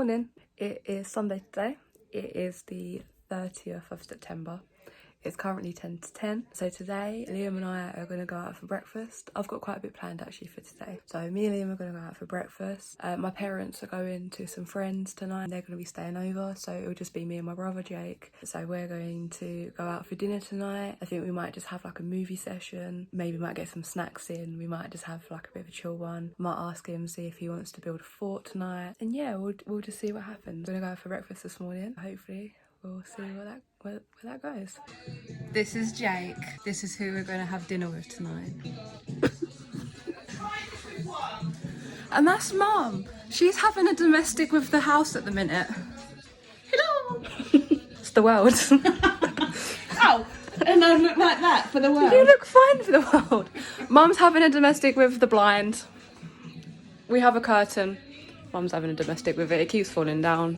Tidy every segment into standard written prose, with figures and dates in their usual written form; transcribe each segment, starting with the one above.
morning. It is Sunday today. It is the 30th of September. It's currently 10 to 10. So today, Liam and I are going to go out for breakfast. I've got quite a bit planned actually for today. So me and Liam are going to go out for breakfast. My parents are going to some friends tonight. They're going to be staying over. So it'll just be me and my brother Jake. So we're going to go out for dinner tonight. I think we might just have like a movie session. Maybe might get some snacks in. We might just have like a bit of a chill one. Might ask him, see if he wants to build a fort tonight. And yeah, we'll just see what happens. We're going to go out for breakfast this morning. Hopefully we'll see where that goes. This is Jake. This is who we're going to have dinner with tonight. And that's Mum. She's having a domestic with the house at the minute. Hello. It's the world. Ow! And I look like that for the world. You look fine for the world. Mum's having a domestic with the blind. We have a curtain. Mum's having a domestic with it. It keeps falling down.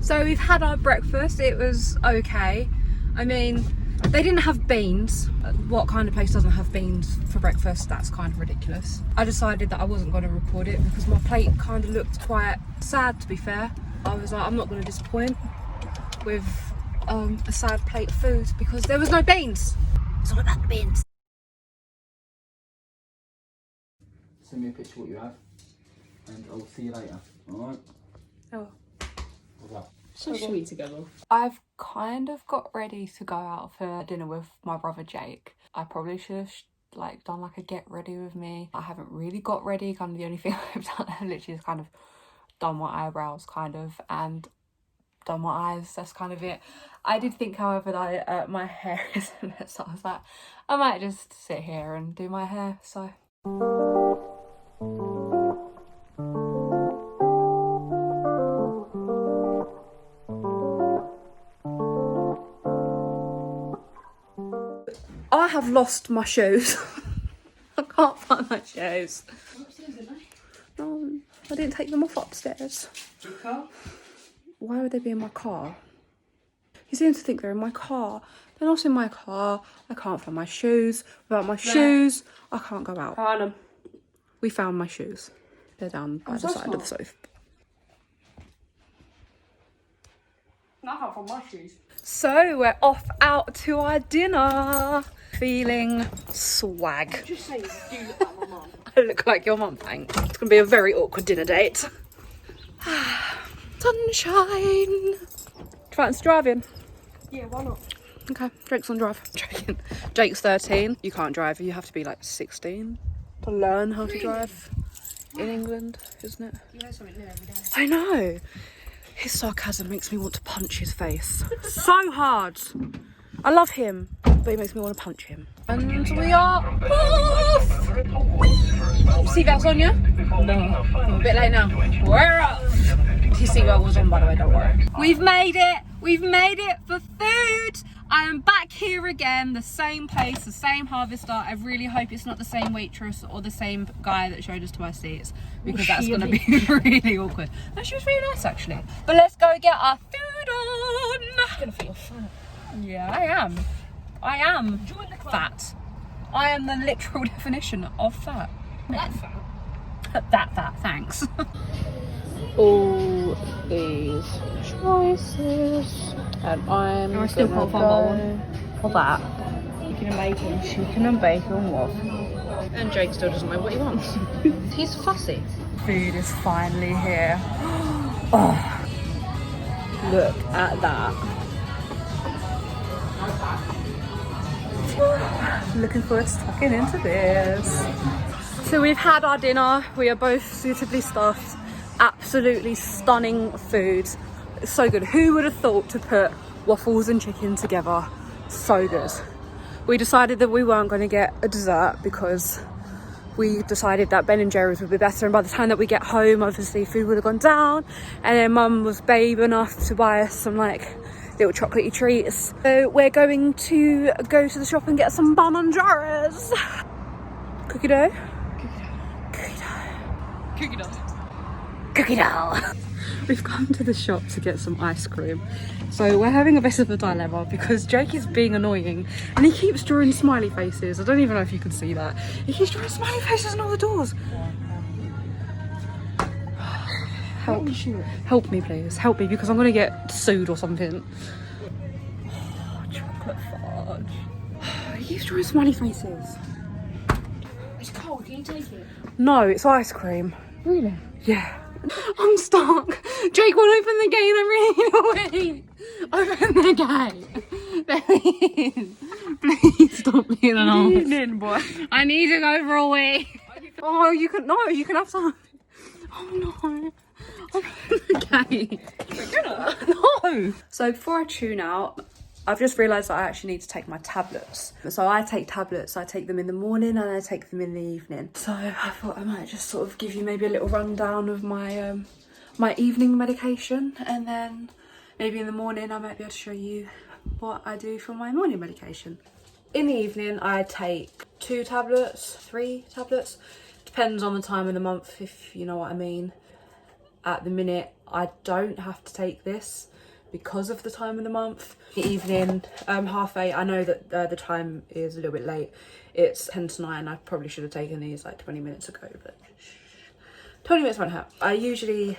So we've had our breakfast. It was okay. I mean, they didn't have beans. What kind of place doesn't have beans for breakfast? That's kind of ridiculous. I decided that I wasn't going to record it because my plate kind of looked quite sad, to be fair. I was like, I'm not going to disappoint with a sad plate of food because there was no beans. It's all about the beans. Send me a picture of what you have and I'll see you later, alright? Oh. Well. So sweet together. I've kind of got ready to go out for dinner with my brother Jake. I probably should have done like a get ready with me. I haven't really got ready. Kind of the only thing I've done, I've literally just kind of done my eyebrows and done my eyes. That's kind of it. I did think, however, that my hair is a mess. So I was like, I might just sit here and do my hair. So. I have lost my shoes. I can't find my shoes. No, I didn't take them off upstairs. Your car? Why would they be in my car? You seem to think they're in my car. They're not in my car. I can't find my shoes. Without my shoes, I can't go out. Found them. We found my shoes. They're down by the side of the sofa. I can't find my shoes. So we're off out to our dinner. Feeling swag. Just say you look like my mum. I look like your mum, thanks. It's gonna be a very awkward dinner date. Sunshine. Fancy driving? Yeah, why not? Okay, Drake's on drive. Joking. Jake's 13. You can't drive. You have to be like 16 to learn how to drive in England, isn't it? You learn something new every day. I know. His sarcasm makes me want to punch his face so hard. I love him, but he makes me want to punch him. And we are off! Seatbelts on you? No. I'm a bit late now. We're off! His seatbelt was on, by the way, don't worry. We've made it! We've made it for food! I am back here again, the same place, the same harvester. I really hope it's not the same waitress or the same guy that showed us to our seats, because that's going to be really awkward. No, she was really nice, actually. But let's go get our food on! I'm gonna feel fat. Yeah, I am. I am fat. I am the literal definition of fat. That fat. That fat, thanks. All these choices, and I'm still can't find one. for that. Chicken and bacon. Chicken and bacon waffle. And Jake still doesn't know what he wants. He's fussy. Food is finally here. Oh, look at that. Looking forward to tucking into this. So we've had our dinner. We are both suitably stuffed. Absolutely stunning food. It's so good. Who would have thought to put waffles and chicken together. So good. We decided that we weren't going to get a dessert because we decided that Ben and Jerry's would be better, and by the time that we get home, obviously food would have gone down, and then Mum was babe enough to buy us some like little chocolatey treats. So we're going to go to the shop and get some Ben and Jerry's. Cookie dough? Cookie dough. Cookie dough. We've come to the shop to get some ice cream. So we're having a bit of a dilemma because Jake is being annoying and he keeps drawing smiley faces. I don't even know if you can see that. He keeps drawing smiley faces on all the doors. Help me please. Help me because I'm going to get sued or something. Oh, chocolate fudge. He keeps drawing smiley faces. It's cold, can you take it? No, it's ice cream. Really? Yeah. I'm stuck. Jake won't open the gate. I'm really annoying. Open the gate. Please. Please stop being annoying. boy. I need to go for a wee. Oh, you can have some. Oh no. Open the gate. No. So before I tune out, I've just realised that I actually need to take my tablets. So I take tablets, I take them in the morning and I take them in the evening. So I thought I might just sort of give you maybe a little rundown of my my evening medication, and then maybe in the morning I might be able to show you what I do for my morning medication. In the evening I take 2 tablets, 3 tablets, depends on the time of the month, if you know what I mean. At the minute I don't have to take this because of the time of the month. The evening, 8:30, I know that the time is a little bit late. It's 10 to 9, I probably should have taken these like 20 minutes ago, but 20 minutes won't hurt. I usually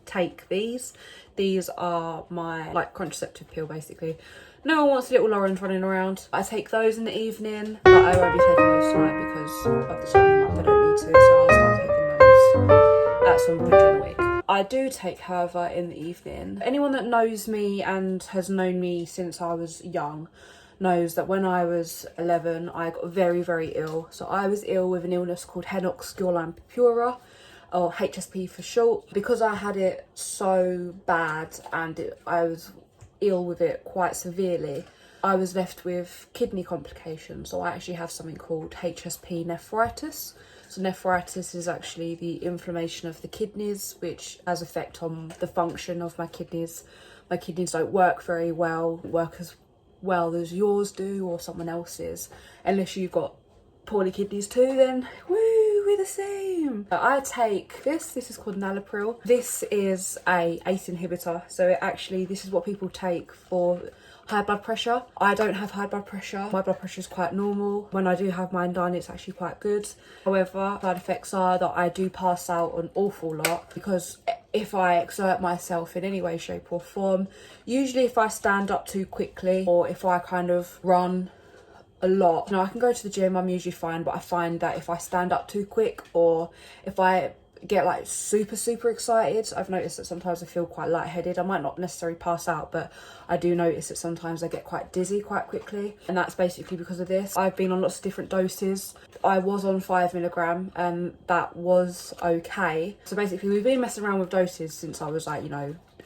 take these. These are my like contraceptive pill basically. No one wants little Lauren's running around. I take those in the evening, but I won't be taking those tonight because of the time of the month. I don't need to, so I'll start taking those at some point during the week. I do take, however, in the evening. Anyone that knows me and has known me since I was young knows that when I was 11, I got very, very ill. So I was ill with an illness called Henoch-Schurlein purpura, or HSP for short. Because I had it so bad and I was ill with it quite severely, I was left with kidney complications. So I actually have something called HSP nephritis. So nephritis is actually the inflammation of the kidneys, which has effect on the function of my kidneys. My kidneys don't work very well, work as well as yours do or someone else's. Unless you've got poorly kidneys too, then woo, we're the same. I take this is called Nalapril. This is a ACE inhibitor. So this is what people take for high blood pressure. I don't have high blood pressure. My blood pressure is quite normal. When I do have mine done, it's actually quite good. However, side effects are that I do pass out an awful lot because if I exert myself in any way, shape or form, usually if I stand up too quickly or if I kind of run a lot, I can go to the gym, I'm usually fine, but I find that if I stand up too quick or if I get like super excited, I've noticed that sometimes I feel quite lightheaded. I might not necessarily pass out, but I do notice that sometimes I get quite dizzy quite quickly, and that's basically because of this. I've been on lots of different doses. I was on 5 milligram and that was okay. So basically we've been messing around with doses since I was like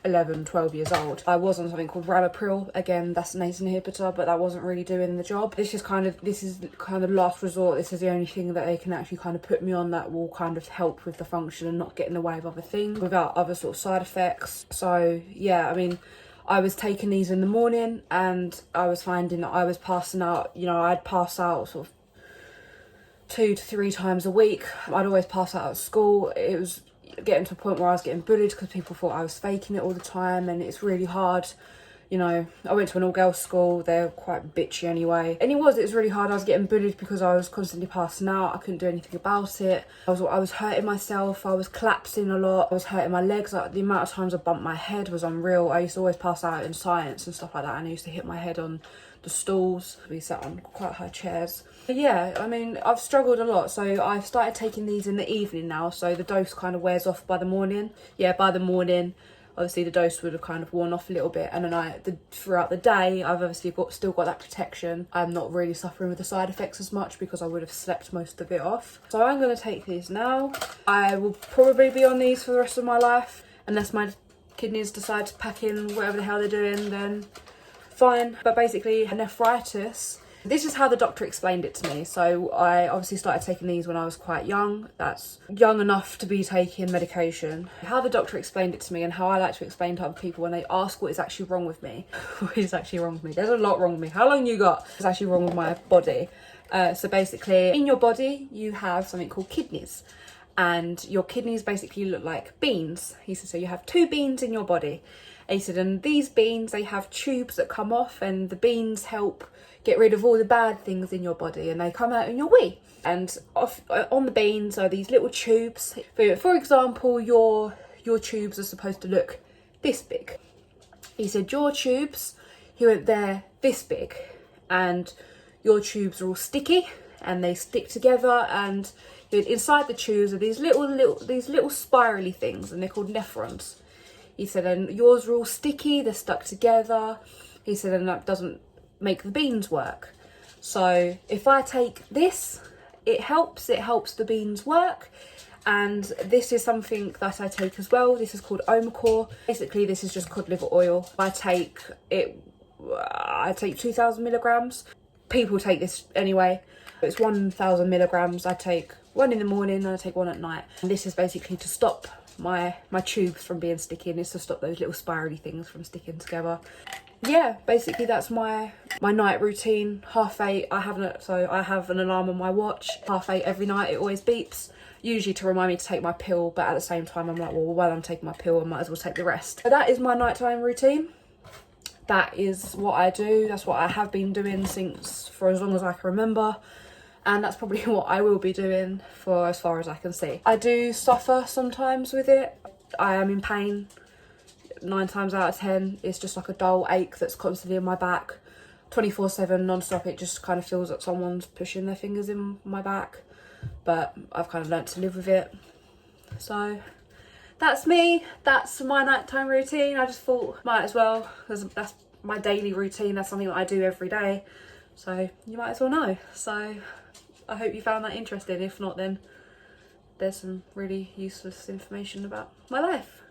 11, 12 years old. I was on something called Ramipril. Again, that's an ACE inhibitor, but that wasn't really doing the job. This is kind of last resort. This is the only thing that they can actually kind of put me on that will kind of help with the function and not get in the way of other things without other sort of side effects. So yeah, I mean, I was taking these in the morning and I was finding that I was passing out, I'd pass out sort of 2 to 3 times a week. I'd always pass out at school. It was getting to a point where I was getting bullied because people thought I was faking it all the time, and it's really hard. I went to an all-girls school. They're quite bitchy anyway. And it was really hard. I was getting bullied because I was constantly passing out. I couldn't do anything about it. I was hurting myself. I was collapsing a lot. I was hurting my legs. Like, the amount of times I bumped my head was unreal. I used to always pass out in science and stuff like that, and I used to hit my head on the stools. We sat on quite high chairs. But yeah, I mean, I've struggled a lot, so I've started taking these in the evening now, so the dose kind of wears off by the morning. Yeah, by the morning, obviously the dose would have kind of worn off a little bit, and then throughout the day, I've obviously still got that protection. I'm not really suffering with the side effects as much because I would have slept most of it off. So I'm going to take these now. I will probably be on these for the rest of my life, unless my kidneys decide to pack in whatever the hell they're doing, then fine. But basically nephritis, this is how the doctor explained it to me. So I obviously started taking these when I was quite young. That's young enough to be taking medication. How the doctor explained it to me, and how I like to explain to other people when they ask what is actually wrong with me. What is actually wrong with me? There's a lot wrong with me. How long you got? What's actually wrong with my body? So basically, in your body, you have something called kidneys. And your kidneys basically look like beans. He said, so you have 2 beans in your body. And he said, and these beans, they have tubes that come off, and the beans help get rid of all the bad things in your body, and they come out in your wee. And off on the beans are these little tubes. For example, your tubes are supposed to look this big. He said, your tubes, he went, they're this big, and your tubes are all sticky, and they stick together, and inside the tubes are these little spirally things, and they're called nephrons. He said, and yours are all sticky, they're stuck together. He said, and that doesn't make the beans work. So if I take this, it helps the beans work. And this is something that I take as well. This is called Omacor. Basically, this is just cod liver oil. I take 2,000 milligrams. People take this anyway. It's 1,000 milligrams. I take one in the morning and I take one at night. And this is basically to stop my tubes from being sticky, and it's to stop those little spirally things from sticking together. Yeah, basically that's my night routine. 8:30, I have an alarm on my watch. 8:30 every night, it always beeps. Usually to remind me to take my pill, but at the same time I'm like, well, while I'm taking my pill, I might as well take the rest. So that is my nighttime routine. That is what I do. That's what I have been doing for as long as I can remember. And that's probably what I will be doing for as far as I can see. I do suffer sometimes with it. I am in pain 9 times out of 10. It's just like a dull ache that's constantly in my back. 24/7 non-stop. It just kind of feels like someone's pushing their fingers in my back. But I've kind of learnt to live with it. So that's me. That's my nighttime routine. I just thought might as well, because that's my daily routine. That's something that I do every day. So you might as well know. So I hope you found that interesting. If not, then there's some really useless information about my life.